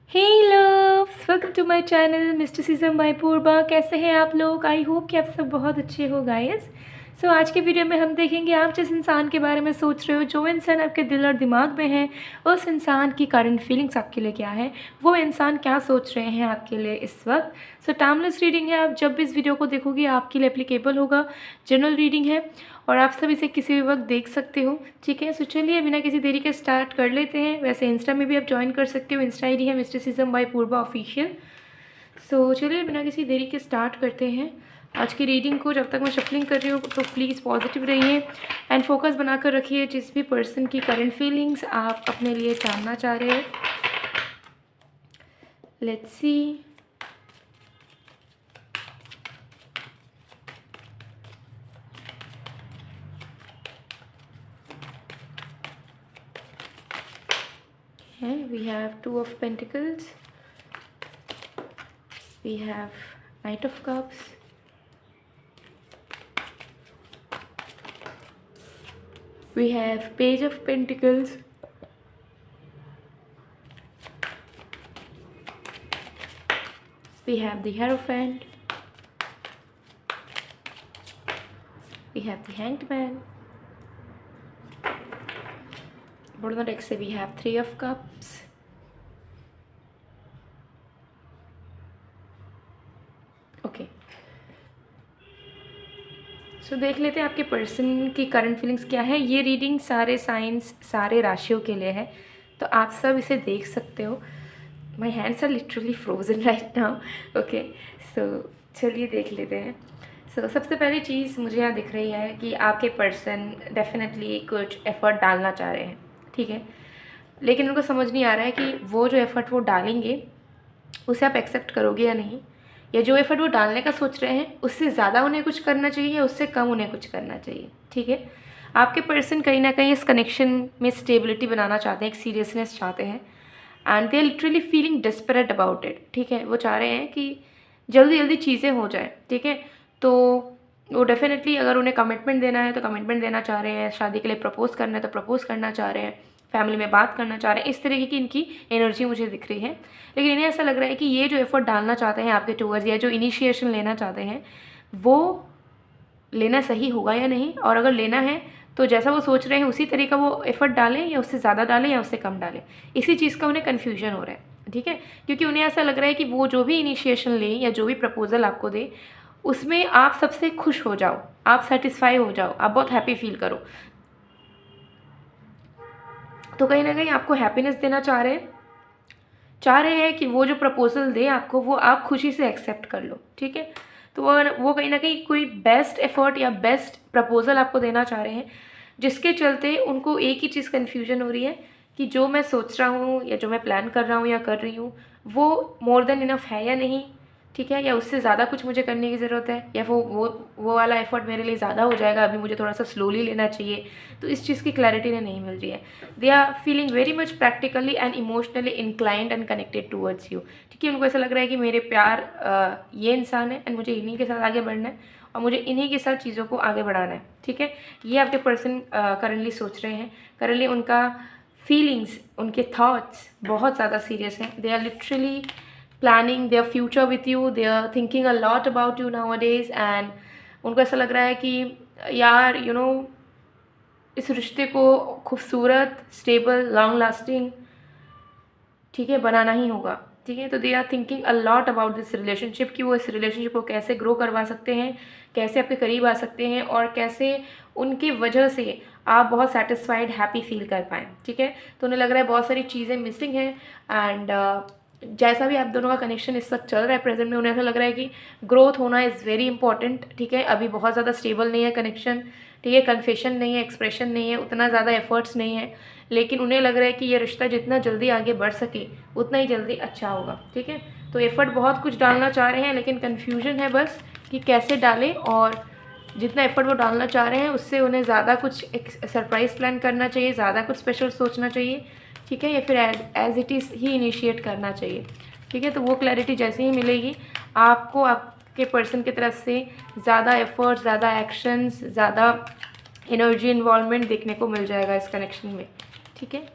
Hey loves, welcome to my channel mysticism by Purva. कैसे हैं आप लोग? आई होप कि आप सब बहुत अच्छे हो गाइस। सो आज के वीडियो में हम देखेंगे आप जिस इंसान के बारे में सोच रहे हो, जो इंसान आपके दिल और दिमाग में है, उस इंसान की करंट फीलिंग्स आपके लिए क्या है, वो इंसान क्या सोच रहे हैं आपके लिए इस वक्त। सो टाइमलेस रीडिंग है, आप जब भी इस वीडियो को देखोगे आपके लिए एप्लीकेबल होगा। जनरल रीडिंग है और आप सब इसे किसी भी वक्त देख सकते हो। ठीक है, सो चलिए बिना किसी देरी के स्टार्ट कर लेते हैं। वैसे इंस्टा में भी आप ज्वाइन कर सकते हो, इंस्टा आईडी है मिस्टिसिज्म बाय पूर्वा ऑफिशियल। सो चलिए बिना किसी देरी के स्टार्ट करते हैं आज की रीडिंग को। जब तक मैं शफलिंग कर रही हूँ तो प्लीज़ पॉजिटिव रहिए एंड फोकस बनाकर रखिए जिस भी पर्सन की करंट फीलिंग्स आप अपने लिए जानना चाह रहे हो। Let's see. We have Two of Pentacles, we have Knight of Cups, we have Page of Pentacles, we have the Hierophant, we have the Hanged Man. Bottom of the deck we have Three of Cups, okay. So देख लेते हैं आपके person की current feelings क्या है। ये reading सारे science, सारे राशियों के लिए है, तो आप सब इसे देख सकते हो। My hands are literally frozen right now. Okay, so चलिए देख लेते हैं। सो सबसे पहली चीज़ मुझे यहाँ दिख रही है कि आपके पर्सन डेफिनेटली कुछ एफर्ट डालना चाह रहे हैं, ठीक है, लेकिन उनको समझ नहीं आ रहा है कि वो जो एफर्ट वो डालेंगे उसे आप एक्सेप्ट करोगे या नहीं, या जो एफर्ट वो डालने का सोच रहे हैं उससे ज़्यादा उन्हें कुछ करना चाहिए या उससे कम उन्हें कुछ करना चाहिए। ठीक है, आपके पर्सन कहीं ना कहीं इस कनेक्शन में स्टेबिलिटी बनाना चाहते हैं, एक सीरियसनेस चाहते हैं and they are literally feeling desperate about it. ठीक है, वो चाह रहे हैं कि जल्दी जल्दी चीज़ें हो जाए। ठीक है, तो वो डेफिनेटली अगर उन्हें कमिटमेंट देना है तो कमिटमेंट देना चाह रहे हैं, शादी के लिए प्रपोज करना है तो प्रपोज करना चाह रहे हैं, फैमिली में बात करना चाह रहे हैं। इस तरीके की इनकी एनर्जी मुझे दिख रही है, लेकिन इन्हें ऐसा लग रहा है कि ये जो एफर्ट डालना चाहते हैं आपके टूवर्ड्स, या जो इनिशिएशन लेना चाहते हैं वो लेना सही होगा या नहीं, और अगर लेना है तो जैसा वो सोच रहे हैं उसी तरीका वो एफर्ट डालें या उससे ज़्यादा डालें या उससे कम डालें। इसी चीज़ का उन्हें कन्फ्यूजन हो रहा है। ठीक है, क्योंकि उन्हें ऐसा लग रहा है कि वो जो भी इनिशिएशन लें या जो भी प्रपोजल आपको दे उसमें आप सबसे खुश हो जाओ, आप सेटिस्फाई हो जाओ, आप बहुत हैप्पी फील करो। तो कहीं ना कहीं आपको हैप्पीनेस देना चाह रहे हैं कि वो जो प्रपोजल दे आपको वो आप खुशी से एक्सेप्ट कर लो। ठीक है, तो वो कहीं ना कहीं कोई बेस्ट एफर्ट या बेस्ट प्रपोजल आपको देना चाह रहे हैं, जिसके चलते उनको एक ही चीज़ कन्फ्यूजन हो रही है कि जो मैं सोच रहा हूँ या जो मैं प्लान कर रहा हूँ या कर रही हूँ वो मोर देन इनफ है या नहीं। ठीक है, या उससे ज़्यादा कुछ मुझे करने की ज़रूरत है, या वो वाला एफर्ट मेरे लिए ज़्यादा हो जाएगा, अभी मुझे थोड़ा सा स्लोली लेना चाहिए। तो इस चीज़ की क्लैरिटी नहीं मिल रही है। They are feeling very much practically and emotionally inclined and connected towards you. ठीक है, उनको ऐसा लग रहा है कि मेरे प्यार ये इंसान है एंड मुझे इन्हीं के साथ आगे बढ़ना है और मुझे इन्हीं के साथ चीज़ों को आगे बढ़ाना है। ठीक है, ये आपके पर्सन करंटली सोच रहे हैं। करंटली उनका फीलिंग्स, उनके थाट्स बहुत ज़्यादा सीरियस हैं। They are literally planning their future with you, they are thinking a lot about you nowadays and उनको ऐसा लग रहा है कि यार इस रिश्ते को खूबसूरत, स्टेबल, लॉन्ग लास्टिंग ठीक है बनाना ही होगा। ठीक है, तो they are thinking a lot about this relationship कि वो इस रिलेशनशिप को कैसे ग्रो करवा सकते हैं, कैसे आपके करीब आ सकते हैं और कैसे उनकी वजह से आप बहुत सेटिस्फाइड, हैप्पी फील कर पाएँ। ठीक है, तो उन्हें लग रहा है बहुत सारी चीज़ें मिसिंग हैं एंड जैसा भी आप दोनों का कनेक्शन इस वक्त चल रहा है प्रेजेंट में, उन्हें ऐसा लग रहा है कि ग्रोथ होना इज़ वेरी इंपॉर्टेंट। ठीक है, अभी बहुत ज़्यादा स्टेबल नहीं है कनेक्शन। ठीक है, कन्फेशन नहीं है, एक्सप्रेशन नहीं है, उतना ज़्यादा एफर्ट्स नहीं है, लेकिन उन्हें लग रहा है कि ये रिश्ता जितना जल्दी आगे बढ़ सके उतना ही जल्दी अच्छा होगा। ठीक है, तो एफर्ट बहुत कुछ डालना चाह रहे हैं, लेकिन कन्फ्यूजन है बस कि कैसे डालें, और जितना एफर्ट वो डालना चाह रहे हैं उससे उन्हें ज़्यादा कुछ एक सरप्राइज़ प्लान करना चाहिए, ज़्यादा कुछ स्पेशल सोचना चाहिए। ठीक है, या फिर एज इट इज़ ही इनिशिएट करना चाहिए। ठीक है, तो वो क्लैरिटी जैसे ही मिलेगी आपको आपके पर्सन की तरफ से ज़्यादा एफर्ट, ज़्यादा एक्शंस, ज़्यादा एनर्जी इन्वॉल्वमेंट देखने को मिल जाएगा इस कनेक्शन में। ठीक है,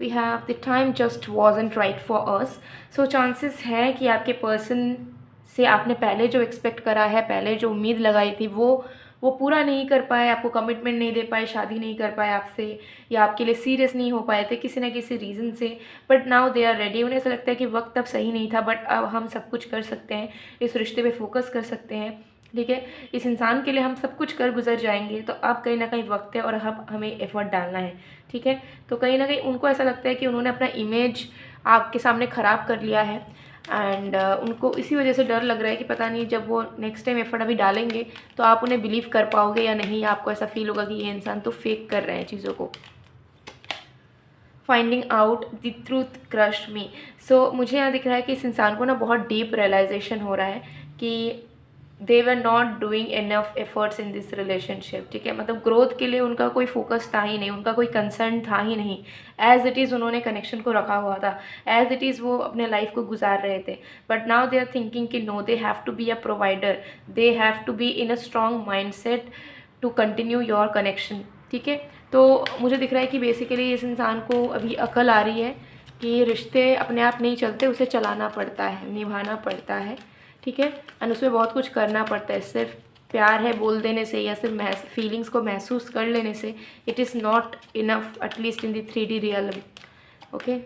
we have the time just wasn't right for us. So chances हैं कि आपके पर्सन से आपने पहले जो एक्सपेक्ट करा है, पहले जो उम्मीद लगाई थी, वो पूरा नहीं कर पाए, आपको कमिटमेंट नहीं दे पाए, शादी नहीं कर पाए आपसे, या आपके लिए सीरियस नहीं हो पाए थे किसी न किसी रीज़न से। But now they are ready. उन्हें ऐसा लगता है कि वक्त अब सही नहीं था, बट अब हम सब कुछ कर सकते हैं, इस रिश्ते पे फोकस कर सकते हैं, ठीक है। इस इंसान के लिए हम सब कुछ कर गुजर जाएंगे, तो अब कहीं ना कहीं वक्त है और अब हमें एफर्ट डालना है, ठीक है। तो कहीं ना कहीं उनको ऐसा लगता है कि उन्होंने अपना इमेज आपके सामने ख़राब कर लिया है, एंड उनको इसी वजह से डर लग रहा है कि पता नहीं जब वो नेक्स्ट टाइम एफर्ट अभी डालेंगे तो आप उन्हें बिलीव कर पाओगे या नहीं, आपको ऐसा फील होगा कि ये इंसान तो फेक कर रहे हैं चीज़ों को। Finding out the truth crushed me. So मुझे यहाँ दिख रहा है कि इस इंसान को ना बहुत डीप रियलाइजेशन हो रहा है कि they were not doing enough efforts in this relationship, ठीक है। मतलब ग्रोथ के लिए उनका कोई फोकस था ही नहीं, उनका कोई कंसर्न था ही नहीं। एज इट इज़ उन्होंने कनेक्शन को रखा हुआ था, एज इट इज़ वो अपने लाइफ को गुजार रहे थे। But now they are thinking कि no, they have to be a provider, they have to be in a strong mind set to continue your connection, ठीक है। तो मुझे दिख रहा है कि बेसिकली इस इंसान को अभी अकल आ रही है कि रिश्ते अपने आप नहीं चलते, उसे चलाना पड़ता है, निभाना पड़ता है, ठीक है। एंड उसमें बहुत कुछ करना पड़ता है। सिर्फ प्यार है बोल देने से या सिर्फ फीलिंग्स को महसूस कर लेने से it is not enough, at least in the 3D real, okay.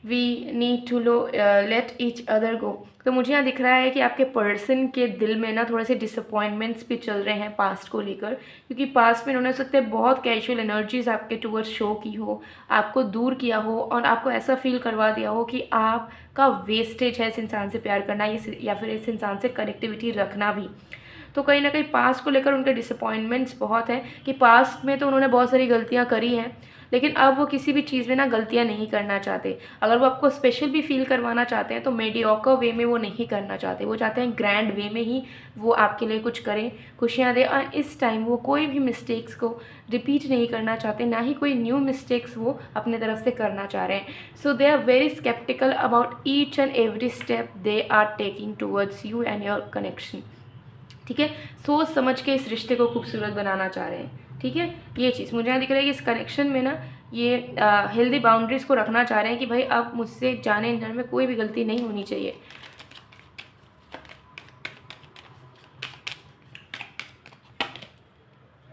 We need to let each other go. तो मुझे यहाँ दिख रहा है कि आपके पर्सन के दिल में ना थोड़े से डिसअपॉइंटमेंट्स भी चल रहे हैं पास्ट को लेकर, क्योंकि पास्ट में उन्होंने हो सकता है बहुत कैजुअल एनर्जीज आपके टूवर्ड्स शो की हो, आपको दूर किया हो और आपको ऐसा फील करवा दिया हो कि आपका वेस्टेज है इस इंसान से प्यार करना या फिर इस इंसान से कनेक्टिविटी रखना भी। तो कहीं ना कहीं पास्ट को लेकर उनके डिसअपॉइंटमेंट्स बहुत हैं कि पास्ट में तो उन्होंने बहुत सारी गलतियाँ करी हैं, लेकिन अब वो किसी भी चीज़ में ना गलतियाँ नहीं करना चाहते। अगर वो आपको स्पेशल भी फील करवाना चाहते हैं तो मीडियोकर वे में वो नहीं करना चाहते, वो चाहते हैं ग्रैंड वे में ही वो आपके लिए कुछ करें, खुशियाँ दें। और इस टाइम वो कोई भी मिस्टेक्स को रिपीट नहीं करना चाहते, ना ही कोई न्यू मिस्टेक्स वो अपने तरफ से करना चाह रहे हैं। So they are very sceptical about each and every step they are taking towards you and your connection, ठीक है। सोच समझ के इस रिश्ते को खूबसूरत बनाना चाह रहे हैं, ठीक है। ये चीज़ मुझे यहाँ दिख रहा है कि इस कनेक्शन में ना ये हेल्दी बाउंड्रीज़ को रखना चाह रहे हैं कि भाई अब मुझसे जाने अनजाने में कोई भी गलती नहीं होनी चाहिए।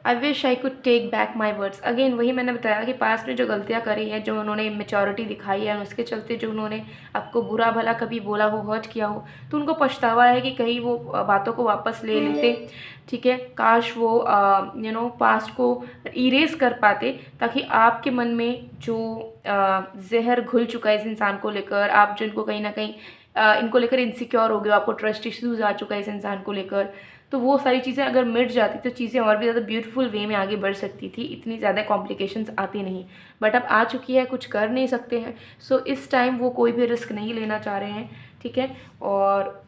I wish I could take back my words. Again वही मैंने बताया कि पास्ट में जो गलतियाँ करी हैं, जो उन्होंने मेचोरिटी दिखाई है, उसके चलते जो उन्होंने आपको बुरा भला कभी बोला हो, हर्ट किया हो, तो उनको पछतावा है कि कहीं वो बातों को वापस ले लेते, ठीक है। काश वो पास्ट को इरेज कर पाते, ताकि आपके मन में जो जहर घुल चुका है इस इंसान को लेकर, आप जिनको कहीं ना कहीं इनको लेकर इनसिक्योर हो गए, आपको ट्रस्ट इश्यूज आ चुका है इस इंसान को लेकर, तो वो सारी चीज़ें अगर मिट जाती तो चीज़ें और भी ज़्यादा ब्यूटीफुल वे में आगे बढ़ सकती थी, इतनी ज़्यादा कॉम्प्लिकेशंस आती नहीं। बट अब आ चुकी है, कुछ कर नहीं सकते हैं। सो इस टाइम वो कोई भी रिस्क नहीं लेना चाह रहे हैं, ठीक है। और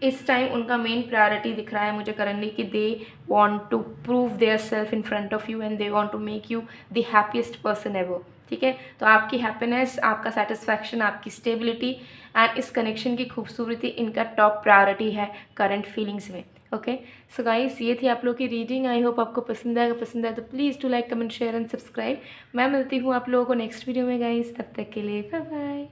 इस टाइम उनका मेन प्रायोरिटी दिख रहा है मुझे करंटली कि they want to prove their self in front of you and they want to make you the happiest person ever, ठीक है। तो आपकी हैप्पीनेस, आपका सेटिस्फैक्शन, आपकी स्टेबिलिटी एंड इस कनेक्शन की खूबसूरती इनका टॉप प्रायोरिटी है करंट फीलिंग्स में, ओके। सो गाइस, ये थी आप लोग की रीडिंग। आई होप आपको पसंद आएगा। पसंद आए तो please to like, comment, share and subscribe. मैं मिलती हूँ आप लोगों को नेक्स्ट वीडियो में गाइस, तब तक के लिए बाय बाय।